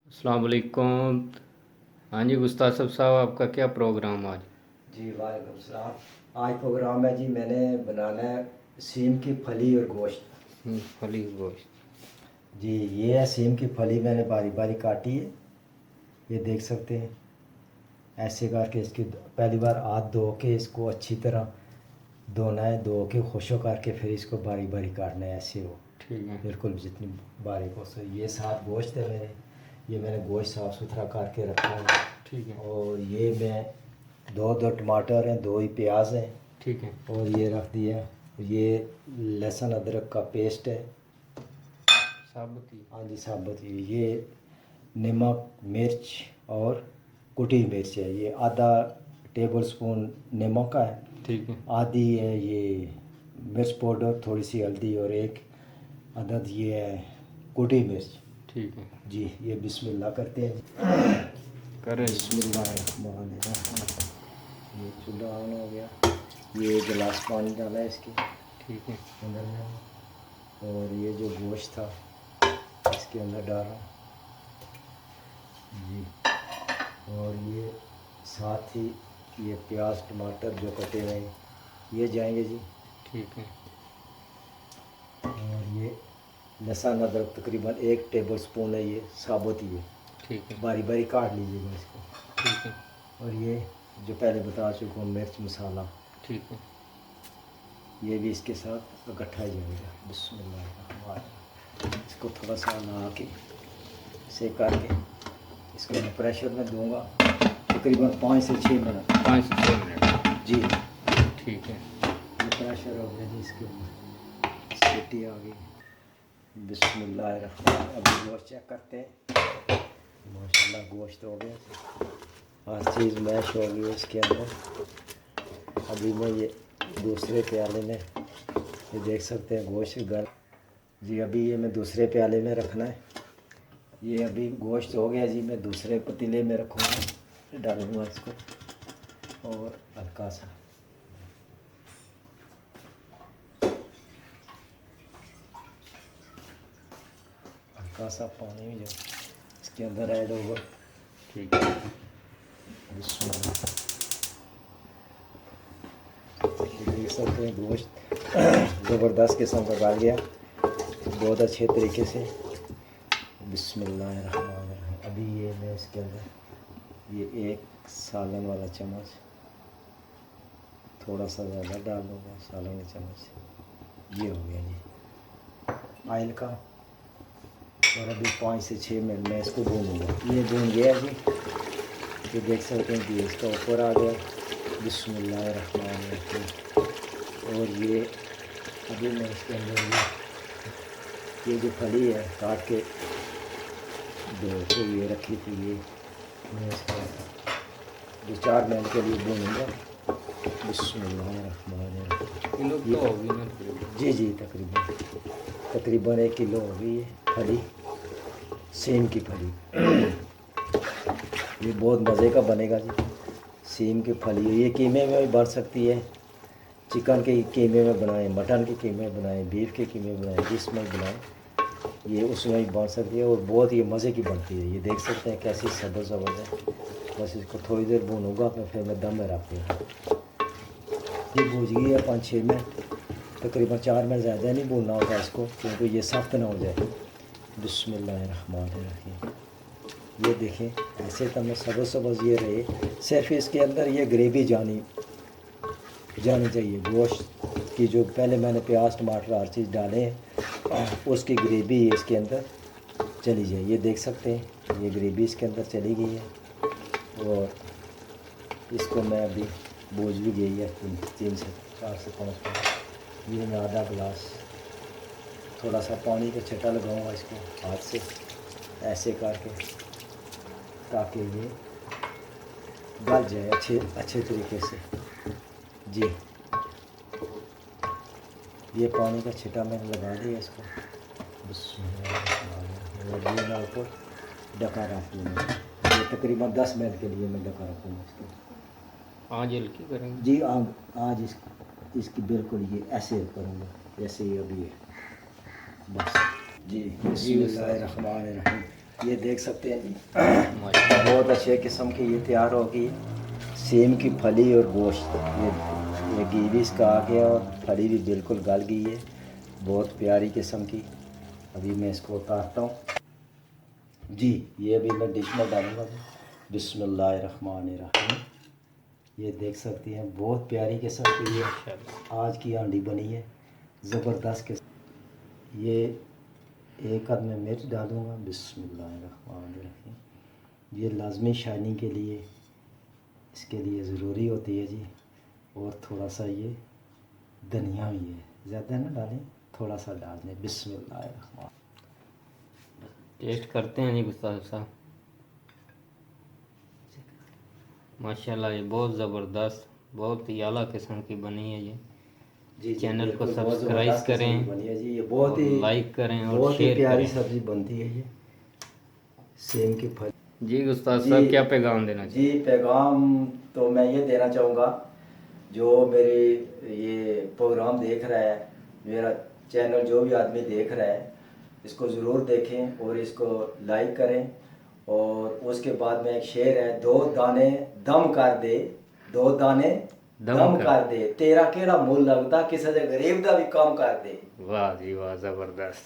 अस्सलाम वालेकुम। हाँ जी गुस्ताद साहब आपका क्या प्रोग्राम आज? जी वालेकुम सलाम। आज प्रोग्राम है जी, मैंने बनाना है सीम की फली और गोश्त। फली गोश्त। जी ये है सीम की फली, मैंने बारी बारी काटी है, ये देख सकते हैं। ऐसे करके इसकी पहली बार हाथ धो के इसको अच्छी तरह धोना है, धो के खुशक करके फिर इसको बारी बारी काटना है, ऐसे हो ठीक है। बिल्कुल जितनी बारीक हो सो। ये साथ गोश्त है मेरे, ये मैंने गोश्त साफ़ सुथरा करके रखा है। ठीक है। और ये मैं दो दो टमाटर हैं, दो ही प्याज हैं। ठीक है। और ये रख दिया, ये लहसुन अदरक का पेस्ट है। साबुती। हाँ जी साबुत। ये नमक मिर्च और कुटी मिर्च है, ये आधा टेबल स्पून नमक का है। ठीक है। आधी है ये मिर्च पाउडर, थोड़ी सी हल्दी और एक अदद ये है कुटी मिर्च। ठीक है। जी ये बिस्मिल्लाह करते हैं। करें जी। बिस्मिल्लाहिर्रहमानिर्रहीम। ये चूल्हा ऑन हो गया, ये एक गिलास पानी डाला है इसके ठीक है। अंदर में, और ये जो गोश्त था इसके अंदर डाला जी। और ये साथ ही ये प्याज टमाटर जो कटे हुए हैं ये जाएंगे जी। ठीक है। और ये लहसुन अदरक तकरीबन एक टेबल स्पून है, ये साबुत ही है, ठीक है। बारी बारी काट लीजिएगा इसको। ठीक है। और ये जो पहले बता चुका हूँ मिर्च मसाला, ठीक है। ये भी इसके साथ इकट्ठा ही जाएगा। बिस्मिल्लाह। इसको थोड़ा सा ला के सेक करके इसको मैं प्रेशर में दूंगा तकरीबन 5 से 6 मिनट। 5 से 6 मिनट। जी ठीक है। ये प्रेशर हो गया जी, इसके ऊपर सीटी आ गई। बिस्मिल्लाह। अभी गोश्त चेक करते हैं। माशाल्लाह गोश्त हो गया, हर चीज़ मैश हो गई है इसके अंदर। अभी मैं ये दूसरे प्याले में, ये देख सकते हैं गोश्त गर्म जी। अभी ये मैं दूसरे प्याले में रखना है। ये अभी गोश्त हो गया जी, मैं दूसरे पतीले में रखूँगा, डालूँगा इसको। और हल्का सा पानी जो इसके अंदर ऐड होगा। ठीक है। बिस्मिल्लाह। ये देख सकते हैं गोश्त ज़बरदस्त किस्म का गल गया बहुत अच्छे तरीके से। बिस्मिल्लाहिर्रहमानिर्रहीम। अभी ये मैं इसके अंदर ये एक सालन वाला चम्मच, थोड़ा सा ज़्यादा डाल दूँगा, सालन का चम्मच। ये हो गया जी ऑयल का। और अभी 5 से 6 मिनट में इसको भूनूँगा। ये भून गया जी, ये देख सकते हैं कि इसका ऊपर आ गया। बिस्मिल्लाहिर्रहमानिर्रहीम। और ये अभी मैं इसके अंदर ये जो फली है काट के दो तो ये रखी थी, ये मैं इसको 2-4 मिनट के लिए भूनूँगा। बिस्मिल्लाहिर्रहमानिर्रहीम। किलो तो होगी ना तकरीबन? जी जी तकरीबन 1 किलो हो गई है फली, सीम की फली। ये बहुत मज़े का बनेगा जी, सीम की फली। ये कीमे में भी बन सकती है, चिकन के कीमे में बनाएं, मटन के कीमे में बनाएं, बीफ के कीमे में बनाएं, जिसमें बनाएं ये उसमें भी बन सकती है। और बहुत ही मज़े की बनती है। ये देख सकते हैं कैसी सब्ज़ है। बस इसको थोड़ी देर भूनूंगा, फिर मैं दम में रख दूँगा। ये भूज गई है 5-6 मिनट, तकरीबन 4 मिनट, ज़्यादा नहीं भूनना होता इसको क्योंकि ये सख्त ना हो जाए। बिस्मिल्लाहिर्रहमानिर्रहीम। ये देखें ऐसे तो मैं सब्ज़ ये रहे, सिर्फ इसके अंदर ये ग्रेवी जानी चाहिए। गोश्त की जो पहले मैंने प्याज टमाटर हर चीज़ डाले हैं उसकी ग्रेवी इसके अंदर चली जाए। ये देख सकते हैं ये ग्रेवी इसके अंदर चली गई है। और इसको मैं अभी भूज भी गई है 3 से 4 से 5 मिनट। ये मैं आधा गिलास थोड़ा सा पानी का छटा लगाऊंगा इसको हाथ से ऐसे करके, ताकि ये गल जाए अच्छे तरीके से जी। ये पानी का छिटा मैंने लगा दिया इसको। ये मैं ऊपर ढका रख दूँगा। ये तकरीबन 10 मिनट के लिए मैं ढका रखूँगा इसको। आज हल्की करेंगे जी आज इसकी बिल्कुल ये ऐसे करूँगा जैसे ये अभी है बस जी। बिस्मिल्लाहिर्रहमानिर्रहीम। ये देख सकते हैं जी, माशाल्लाह। बहुत अच्छे किस्म की ये तैयार होगी। सेम की फली और गोश्त, ये घी भी इसका आ गया और फली भी बिल्कुल गल गई है, बहुत प्यारी किस्म की। अभी मैं इसको उतारता हूँ जी। ये अभी मैं डिश में डालूँगा जी। बिस्मिल्लाहिर्रहमानिर्रहीम। ये देख सकती हैं बहुत प्यारी किस्म की ये माशाल्लाह। आज की हांडी बनी है, ज़बरदस्त किस्म। ये एक आध में मिर्च डालूँगा। बिस्मिल्लाहिर्रहमानिर्रहीम। ये लाजमी शाइनिंग के लिए, इसके लिए ज़रूरी होती है जी। और थोड़ा सा ये धनिया भी है, ज़्यादा ना डालें, थोड़ा सा डाल दें। बिस्मिल्लाहिर्रहमान। टेस्ट करते हैं जी गुस्ताफ साहब। माशाल्लाह, ये बहुत ज़बरदस्त, बहुत ही आला किस्म की बनी है ये। जी चैनल को बिल्कुल, बहुत सब्सक्राइब ज़बरदस्त किस्म की करें बनी है जी। ये बहुत और ही लाइक करें और बहुत ही शेयर प्यारी करें। सब्ज़ी बनती है ये सेम की फल। जी गुस्ताफ जी साहब, क्या पैगाम देना जी, चाहिए? पैगाम तो मैं ये देना चाहूँगा, जो मेरे ये प्रोग्राम देख रहा है, मेरा चैनल जो भी आदमी देख रहा है, इसको ज़रूर देखें और इसको लाइक करें। और उसके बाद में एक शेर है, दो दाने दम कर दे, दो दाने दम दम कर। कर दे, तेरा केड़ा मुल लगता, किसी दे गरीब का भी काम कर दे। वाह जी वाह, ज़बरदस्त।